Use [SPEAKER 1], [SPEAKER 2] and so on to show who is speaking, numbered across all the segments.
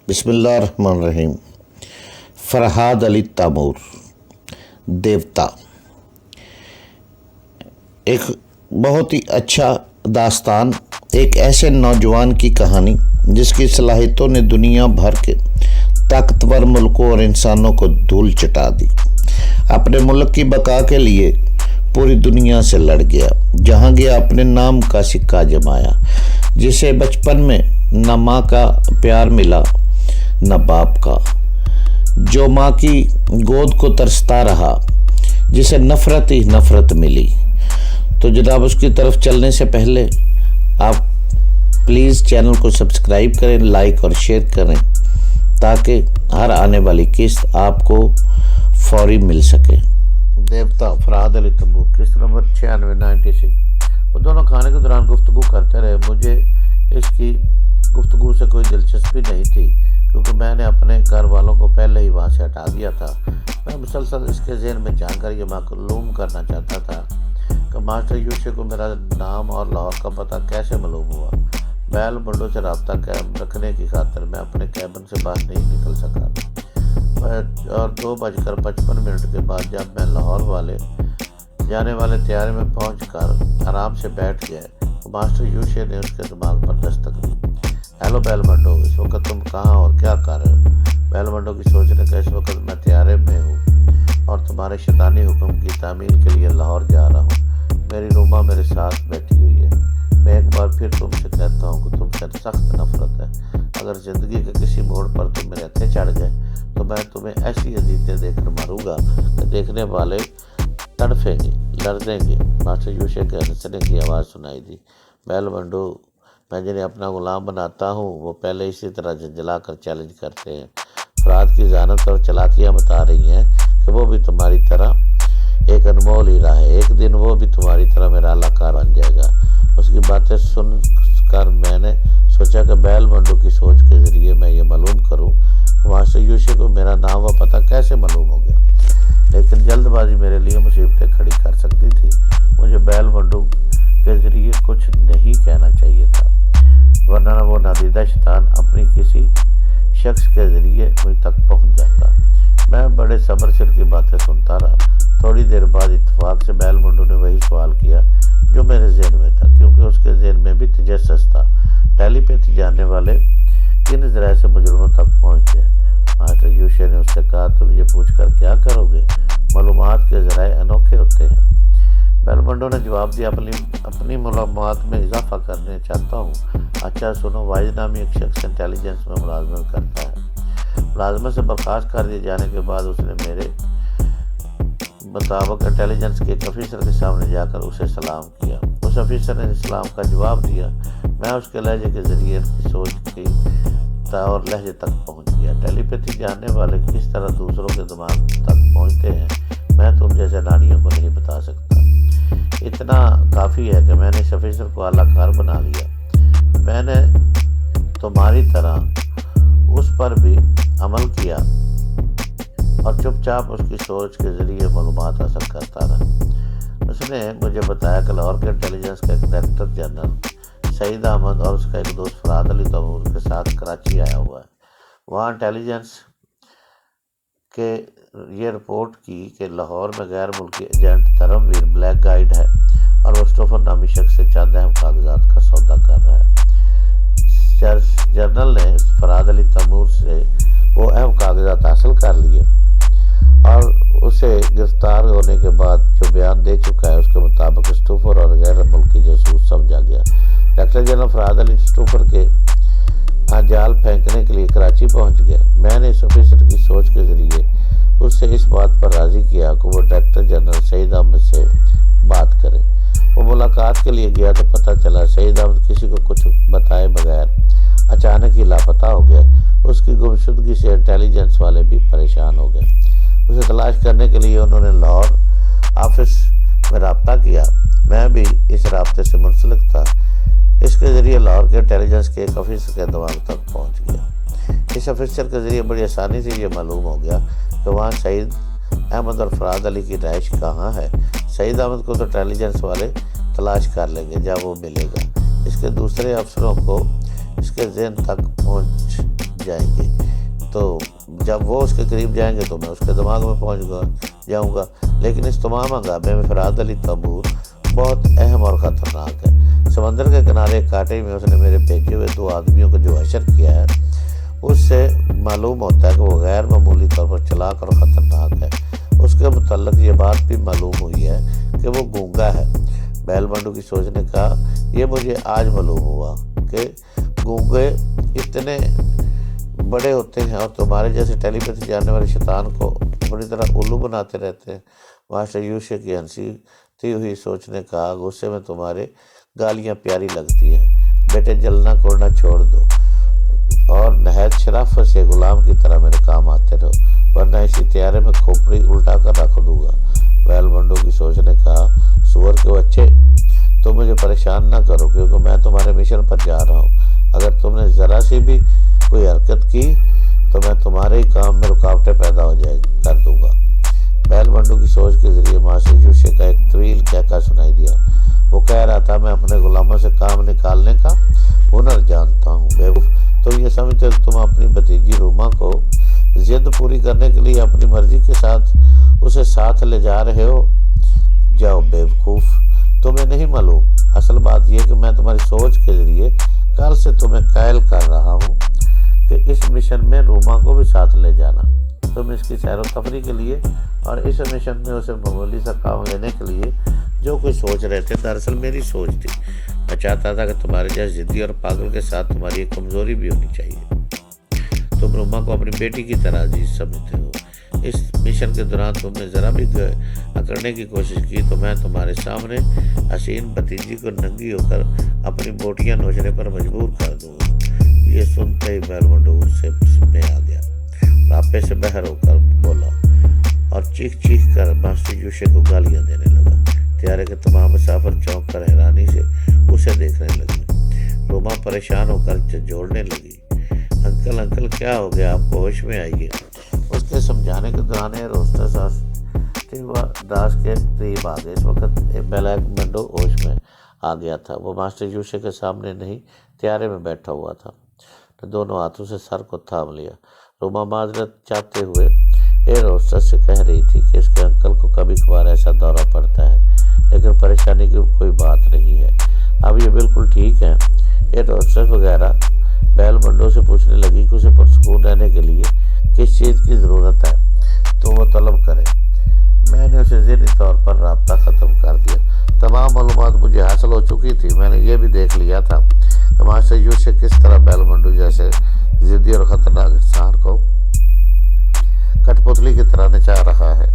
[SPEAKER 1] بسم اللہ الرحمن الرحیم۔ فرحاد علی تیمور، دیوتا، ایک بہت ہی اچھا داستان، ایک ایسے نوجوان کی کہانی جس کی صلاحیتوں نے دنیا بھر کے طاقتور ملکوں اور انسانوں کو دھول چٹا دی۔ اپنے ملک کی بقا کے لیے پوری دنیا سے لڑ گیا، جہاں گیا اپنے نام کا سکہ جمایا۔ جسے بچپن میں نہ ماں کا پیار ملا نہ باپ کا، جو ماں کی گود کو ترستا رہا، جسے نفرت ہی نفرت ملی۔ تو جناب اس کی طرف چلنے سے پہلے آپ پلیز چینل کو سبسکرائب کریں، لائک اور شیئر کریں تاکہ ہر آنے والی قسط آپ کو فوری مل سکے۔ دیوتا فرحاد علی تیمور، قسط نمبر 9696۔ وہ دونوں کھانے کے دوران گفتگو کرتے رہے۔ مجھے اس کی گفتگو سے کوئی دلچسپی نہیں تھی کیونکہ میں نے اپنے گھر والوں کو پہلے ہی وہاں سے ہٹا دیا تھا۔ میں مسلسل اس کے ذہن میں جان کر یہ معلوم کرنا چاہتا تھا کہ ماسٹر یوشے کو میرا نام اور لاہور کا پتہ کیسے معلوم ہوا۔ بیل منڈو سے رابطہ قائم رکھنے کی خاطر میں اپنے کیبن سے باہر نہیں نکل سکا، اور 2:55 کے بعد جب میں لاہور جانے والے طیارے میں پہنچ کر آرام سے بیٹھ گیا تو ماسٹر یوشے نے اس کے دماغ پر دستک دی۔ ہیلو بیل منڈو، اس وقت تم کہاں اور کیا کر رہے ہو؟ بیل منڈو کی سوچ نے کہا، اس وقت میں طیارے میں ہوں اور تمہارے شیطانی حکم کی تعمیل کے لیے لاہور جا رہا ہوں۔ میری روما میرے ساتھ بیٹھی ہوئی ہے۔ میں ایک بار پھر تم سے کہتا ہوں کہ تم سے سخت نفرت ہے۔ اگر زندگی کے کسی موڑ پر تم میرے ہتھے چڑھ گئے تو میں تمہیں ایسی عزیزیں دے کر ماروں گا کہ دیکھنے والے تڑپیں گے، لرزیں گے۔ ماسٹر یوشے کے ہنسنے کی آواز سنائی دی۔ بیل منڈو، میں جنہیں اپنا غلام بناتا ہوں وہ پہلے اسی طرح جھنجھلا کر چیلنج کرتے ہیں۔ فرحاد کی ذہانت اور چالاکیاں بتا رہی ہیں کہ وہ بھی تمہاری طرح ایک انمول ہیرا ہے۔ ایک دن وہ بھی تمہاری طرح میرا اعلیٰ بن جائے گا۔ اس کی باتیں سن کر میں نے سوچا کہ بیل منڈو کی سوچ کے ذریعے میں یہ معلوم کروں کہ ماسٹر یوشے کو میرا نام و پتہ کیسے معلوم ہو گیا، لیکن جلد بازی میرے لیے مصیبتیں کھڑی کر سکتی تھی۔ مجھے بیل منڈو کے ذریعے کچھ نہیں کہنا چاہیے تھا، ورنہ وہ نادیدہ شیطان اپنی کسی شخص کے ذریعے مجھ تک پہنچ جاتا۔ میں بڑے صبر سے ان کی باتیں سنتا رہا۔ تھوڑی دیر بعد اتفاق سے بیل منڈو نے وہی سوال کیا جو میرے ذہن میں تھا، کیونکہ اس کے ذہن میں بھی تجسس تھا۔ ٹیلی پیتھی جاننے والے کن ذرائع سے مجرموں تک پہنچتے ہیں؟ ماسٹر یوشے نے اس سے کہا، تم یہ پوچھ کر کیا کرو گے؟ معلومات کے ذرائع انوکھے ہوتے ہیں۔ بیل منڈو نے جواب دیا، اپنی معلومات میں اضافہ کرنے چاہتا ہوں۔ اچھا سنو، واجد نامی ایک شخص انٹیلیجنس میں ملازمت کرتا ہے۔ ملازمت سے برخاست کر دیے جانے کے بعد اس نے میرے مطابق انٹیلیجنس کے ایک آفیسر کے سامنے جا کر اسے سلام کیا۔ اس آفیسر نے اسلام کا جواب دیا۔ میں اس کے لہجے کے ذریعے کی سوچ کی اور لہجے تک پہنچ گیا۔ ٹیلی پیتھی جاننے والے کس طرح دوسروں کے دماغ تک پہنچتے ہیں میں تم جیسے ناڑیوں کو نہیں بتا سکتا۔ اتنا کافی ہے کہ میں نے اس آفیسر کو اعلیٰ کار بنا لیا۔ میں نے تمہاری طرح اس پر بھی عمل کیا اور چپ چاپ اس کی سوچ کے ذریعے معلومات حاصل کرتا رہا۔ اس نے مجھے بتایا کہ لاہور کے انٹیلیجنس کا ایک ڈائریکٹر جنرل سعید احمد اور اس کا ایک دوست فرحاد علی تیمور کے ساتھ کراچی آیا ہوا ہے۔ وہاں انٹیلیجنس کے یہ رپورٹ کی کہ لاہور میں غیر ملکی ایجنٹ دھرم ویر بلیک گائیڈ ہے اور کرسٹوفر نامی شخص سے چند اہم کاغذات کا سودا کر رہا ہے۔ جنرل نے فرحاد علی تیمور سے وہ اہم کاغذات حاصل کر لیے اور اسے گرفتار ہونے کے بعد جو بیان دے چکا ہے اس کے مطابق کرسٹوفر اور غیر ملکی جاسوس سمجھا گیا۔ ڈاکٹر جنرل فرحاد علی کرسٹوفر کے جال پھینکنے کے لیے کراچی پہنچ گئے۔ میں نے اس آفیسر کی سوچ کے ذریعے اس سے اس بات پر راضی کیا کہ وہ ڈائریکٹر جنرل سعید احمد سے بات کرے۔ وہ ملاقات کے لیے گیا تو پتہ چلا سعید احمد کسی کو کچھ بتائے بغیر اچانک ہی لاپتہ ہو گیا۔ اس کی گمشدگی سے انٹیلیجنس والے بھی پریشان ہو گئے۔ اسے تلاش کرنے کے لیے انہوں نے لاہور آفس میں رابطہ کیا۔ میں بھی اس رابطے سے منسلک تھا۔ اس کے ذریعے لاہور کے انٹیلیجنس کے ایک آفیسر کے دماغ تک پہنچ گیا۔ اس آفیسر کے ذریعے بڑی آسانی سے یہ معلوم ہو گیا کہ وہاں سعید احمد اور فرحاد علی کی رہائش کہاں ہے۔ سعید احمد کو تو انٹیلیجنس والے تلاش کر لیں گے جب وہ ملے گا، اس کے دوسرے افسروں کو اس کے ذہن تک پہنچ جائیں گے۔ تو جب وہ اس کے قریب جائیں گے تو میں اس کے دماغ میں پہنچ جاؤں گا۔ لیکن اس تمام ہنگامے میں فرات علی تنبور بہت اہم اور خطرناک ہے۔ سمندر کے کنارے کانٹے میں اس نے میرے بھیجے ہوئے 2 آدمیوں کو جو حشر کیا ہے، اس سے معلوم ہوتا ہے کہ وہ غیر معمولی طور پر چلاک اور خطرناک ہے۔ اس کے متعلق یہ بات بھی معلوم ہوئی ہے کہ وہ گونگا ہے۔ بیل بنڈو کی سوچ نے کہا، یہ مجھے آج معلوم ہوا کہ گونگے اتنے بڑے ہوتے ہیں اور تمہارے جیسے ٹیلی پیتھی جاننے والے شیطان کو اپنی طرح الو بناتے رہتے ہیں۔ ماسٹر یوشے کی ہنسی ہوئی سوچ نے کہا، غصے میں تمہارے گالیاں پیاری لگتی ہیں، بیٹے جلنا کوڑنا چھوڑ دو اور نہایت شرافت سے غلام کی طرح میرے کام آتے رہو، ورنہ اسی طیارے میں کھوپڑی الٹا کر رکھ دوں گا۔ بیل بنڈو کی سوچ نے کہا، سور کے بچے، تم مجھے پریشان نہ کرو کیونکہ میں تمہارے مشن پر جا رہا ہوں۔ اگر تم نے ذرا سی بھی کوئی حرکت کی تو میں تمہارے ہی کام میں رکاوٹیں پیدا کر دوں گا۔ بیل بنڈو کی سوچ کے ذریعے ماسٹر یوشے کا ایک طویل کہکا سنائی دیا۔ وہ کہہ رہا تھا، میں اپنے غلاموں سے کام نکالنے کا ہنر جانتا ہوں۔ بیوقوف، تم یہ سمجھتے ہو کہ تم اپنی بھتیجی روما کو ضد پوری کرنے کے لیے اپنی مرضی کے ساتھ اسے ساتھ لے جا رہے ہو؟ جاؤ بیوقوف، تمہیں نہیں معلوم۔ اصل بات یہ کہ میں تمہاری سوچ کے ذریعے کل سے تمہیں قائل کر رہا ہوں کہ اس مشن میں روما کو بھی ساتھ لے جانا۔ تم اس کی سیر و تفریح کے لیے اور اس مشن میں اسے معمولی سا کام لینے کے لیے جو کوئی سوچ رہے تھے، دراصل میری سوچ تھی۔ میں چاہتا تھا کہ تمہارے جیسے ضدی اور پاگل کے ساتھ تمہاری ایک کمزوری بھی ہونی چاہیے۔ تم روما کو اپنی بیٹی کی طرح عزیز سمجھتے ہو۔ اس مشن کے دوران تم نے ذرا بھی اکڑنے کی کوشش کی تو میں تمہارے سامنے حسین بھتیجی کو ننگی ہو کر اپنی بوٹیاں نوچنے پر مجبور کر دوں گا۔ یہ سنتے ہی بیل بنڈو سے میں آ گیا، راپے سے بہر ہو کر بولا اور چیخ کر ماسٹر یوشے کو گالیاں دینے لگا۔ طیارے کے تمام مسافر چونک کر حیرانی سے اسے دیکھنے لگے۔ روما پریشان ہو کر جھنجھوڑنے لگی، انکل کیا ہو گیا، آپ کو ہوش میں آئیے۔ اس کے سمجھانے کے دوران روسٹر داس کے قریب آ گئے۔ اس وقت بیل بنڈو ہوش میں آ گیا تھا۔ وہ ماسٹر یوشے کے سامنے نہیں، طیارے میں بیٹھا ہوا تھا۔ دونوں ہاتھوں سے سر کو تھام لیا۔ روما معذرت چاہتے ہوئے ایئر ہوسٹس سے کہہ رہی تھی کہ اس کے انکل کو کبھی کبھار ایسا دورہ پڑتا ہے، لیکن پریشانی کی کوئی بات نہیں ہے، اب یہ بالکل ٹھیک ہے۔ ایئر ہوسٹس وغیرہ بیل بنڈو سے پوچھنے لگی کہ اسے پرسکون رہنے کے لیے کس چیز کی ضرورت ہے تو وہ طلب کرے۔ میں نے اسے ذہنی طور پر رابطہ ختم کر دیا۔ تمام معلومات مجھے حاصل ہو چکی تھی۔ میں نے یہ بھی دیکھ لیا تھا کہ ماسٹر یوشے کس طرح بیل بنڈو جیسے ضدی اور خطرناک انسان کو کٹ پتلی کی طرح نچا رہا ہے۔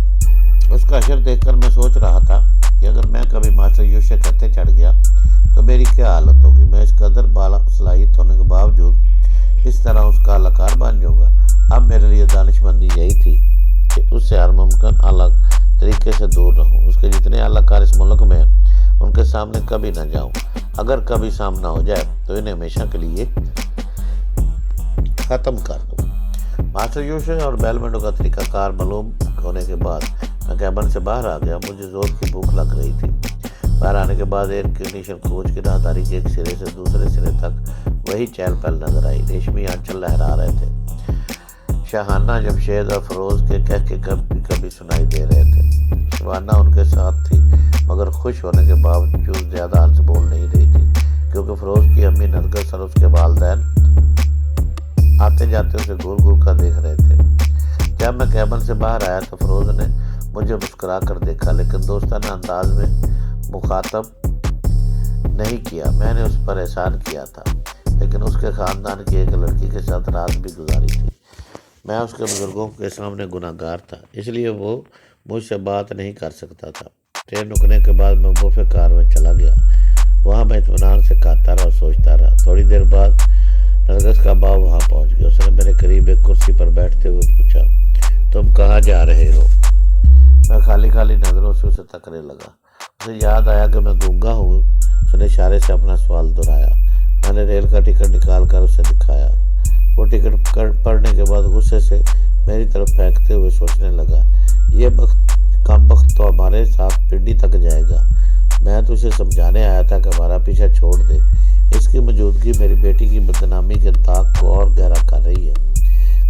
[SPEAKER 1] اس کا حشر دیکھ کر میں سوچ رہا تھا کہ اگر میں کبھی ماسٹر یوشے کہتے چڑھ گیا تو میری کیا حالت ہوگی۔ میں اس قدر بالا صلاحیت ہونے کے باوجود اس طرح اس کا اہلکار بن جاؤں گا۔ اب میرے لیے دانش مندی یہی تھی کہ اس سے ہر ممکن الگ طریقے سے دور رہوں۔ اس کے جتنے اہلکار اس ملک میں ہیں ان کے سامنے کبھی نہ جاؤں۔ اگر کبھی سامنا ہو جائے تو انہیں ہمیشہ کے لیے ختم کر دوں۔ ماسٹر یوشے اور بیل بنڈو کا طریقہ کار معلوم ہونے کے بعد میں کیبن سے باہر آ گیا۔ مجھے زور کی بھوک لگ رہی تھی۔ باہر آنے کے بعد ایئر کنڈیشن کوچ کی راہداری کے ایک سرے سے دوسرے سرے تک وہی چہل پہل نظر آئی۔ ریشمی آنچل لہرا رہے تھے۔ شاہانہ جمشید اور فروز کے کہکے کبھی سنائی دے رہے تھے۔ شبانہ ان کے ساتھ تھی مگر خوش ہونے کے باوجود زیادہ ہنس بول نہیں رہی تھی کیونکہ فروز کی امی نرگس اور اس کے والدین آتے جاتے اسے گھور کر دیکھ رہے تھے۔ جب میں کیبن سے باہر آیا تو فروز نے مجھے مسکرا کر دیکھا لیکن دوستانہ انداز میں مخاطب نہیں کیا۔ میں نے اس پر احسان کیا تھا لیکن اس کے خاندان کی ایک لڑکی کے ساتھ رات بھی گزاری تھی۔ میں اس کے بزرگوں کے سامنے گناہ گار تھا، اس لیے وہ مجھ سے بات نہیں کر سکتا تھا۔ ٹرین رکنے کے بعد میں بوفے کار میں چلا گیا۔ وہاں میں اطمینان سے کھاتا رہا اور سوچتا رہا۔ تھوڑی دیر بعد نرگس کا باپ وہاں پہنچ گیا۔ اس نے میرے قریب ایک کرسی پر بیٹھتے ہوئے پوچھا، تم کہاں جا رہے ہو؟ میں خالی نظروں سے اسے تکنے لگا۔ اسے یاد آیا کہ میں گونگا ہوں۔ اس نے اشارے سے اپنا سوال دہرایا۔ میں نے ریل کا ٹکٹ نکال کر اسے دکھایا۔ وہ ٹکٹ پڑھنے کے بعد غصے سے میری طرف پھینکتے ہوئے سوچنے لگا، یہ کم بخت تو ہمارے ساتھ پنڈی تک جائے گا۔ میں تو اسے سمجھانے آیا تھا کہ ہمارا پیچھا چھوڑ دے۔ اس کی موجودگی میری بیٹی کی بدنامی کے داغ کو اور گہرا کر رہی ہے۔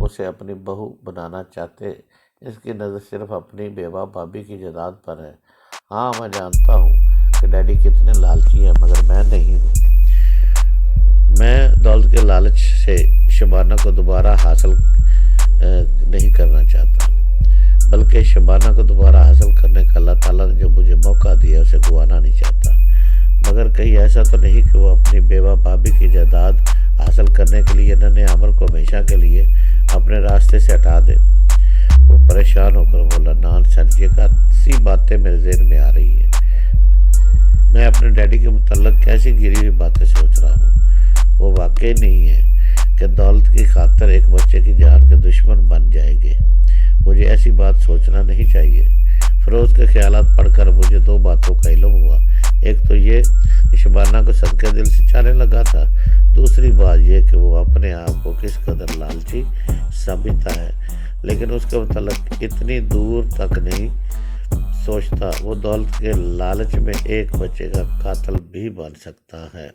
[SPEAKER 1] اسے اپنی بہو بنانا چاہتے، اس کی نظر صرف اپنی بیوہ بھابھی کی جائیداد پر ہے۔ ہاں میں جانتا ہوں کہ ڈیڈی کتنے لالچی ہیں، مگر میں نہیں ہوں۔ میں دولت کے لالچ سے شبانہ کو دوبارہ حاصل نہیں کرنا چاہتا، بلکہ شبانہ کو دوبارہ حاصل کرنے کا اللہ تعالیٰ نے جو مجھے موقع دیا اسے گوانا نہیں چاہتا۔ مگر کہیں ایسا تو نہیں کہ وہ اپنی بیوہ بھابھی کی جائیداد حاصل کرنے کے لیے ننھے عامر کو ہمیشہ کے لیے اپنے راستے سے ہٹا دے۔ وہ پریشان ہو کر بولا، نان سنجے کا سی باتیں میرے ذہن میں آ رہی ہیں۔ میں اپنے ڈیڈی کے متعلق کیسی گری ہوئی باتیں سوچ رہا ہوں۔ وہ واقعی نہیں ہے کہ دولت کی خاطر ایک بچے کی جان کے دشمن بن جائیں گے۔ مجھے ایسی بات سوچنا نہیں چاہیے۔ فیروز کے خیالات پڑھ کر مجھے دو باتوں کا علم ہوا۔ ایک تو یہ کہ شبانہ کو صدقے دل سے چاہنے لگا تھا، دوسری بات یہ کہ وہ اپنے آپ کو کس قدر لالچی سمجھتا ہے، لیکن اس کے متعلق اتنی دور تک نہیں سوچتا۔ وہ دولت کے لالچ میں ایک بچے کا قاتل بھی بن سکتا ہے۔